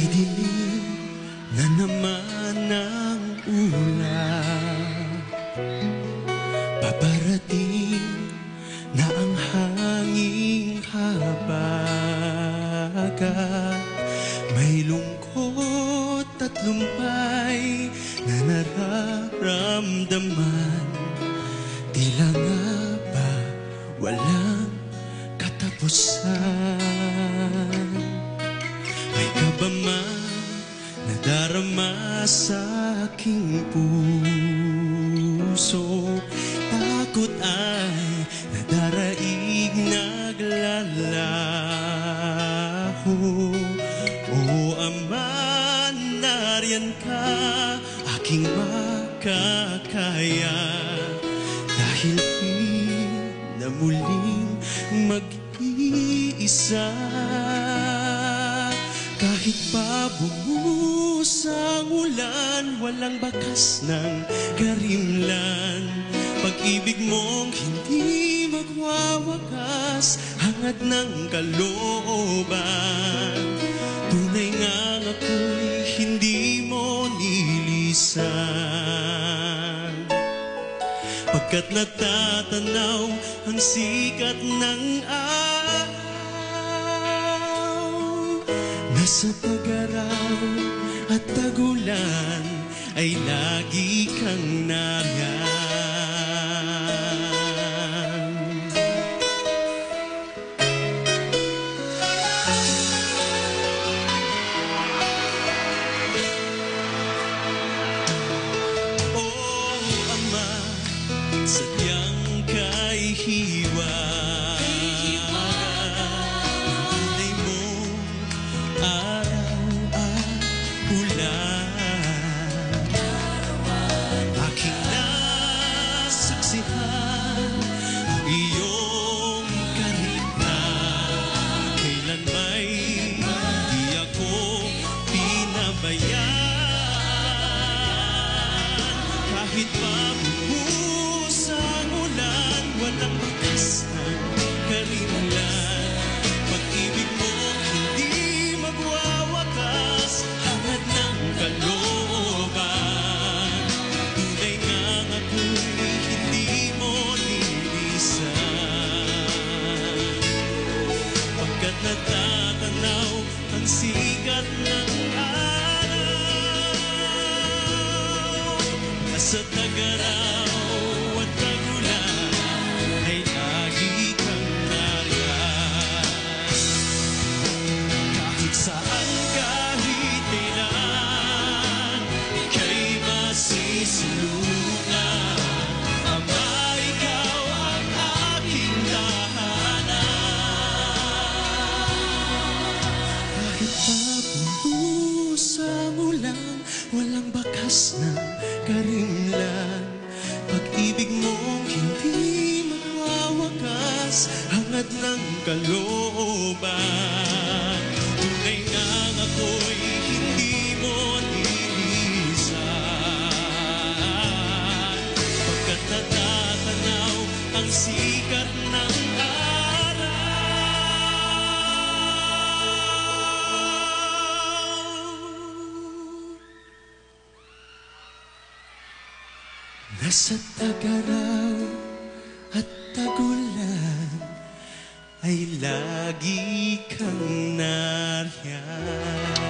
May dilim na naman ang ulap. Paparating na ang hanging habagat. May lungkot at lumpay na nararamdaman. Tila nga ba walang katapusan? May kabaman na darama sa aking puso. Takot ay nadaraig naglalaho. O Ama, nariyan ka, aking makakaya. Dahil di na muling mag-iisa. Kahit pa bumuhos ang ulan, walang bakas ng karimlan. Pag-ibig mong hindi magwawakas, hangad ng kalooban. Tunay ngang ako'y hindi mo nilisan. Pagkat natatanaw ang sikat ng araw, nasa tag-araw at tagulan ay lagi kang nariyan. Sadyang kay hiwa ng tunay mong araw at ulan. Aking nasaksihan ang iyong karigtan. Kailan may di ako pinabayaan. Kahit pa walang bakas ng karimlan. Pag-ibig mo hindi magwawakas, hangad ng kalooban. Tunay ngang ako'y hindi mo nilisan. Pagkat natatanaw ang sikat ng araw, nasa tag-araw at tagulan ay lagi kang nariyan. Kahit saan, kahit kailan, ika'y masisilungan. Ama, ikaw ang aking tahanan. Kahit pa bumuhos ang ulan, walang bakas ng karimlan. Pag-ibig mong hindi magwawakas, hangad ng kalooban. Tunay ngang ako'y hindi mo nilisan. Pagkat natatanaw ang sikat ng araw, nasa tag-araw at tagulan ay lagi kang nariyan.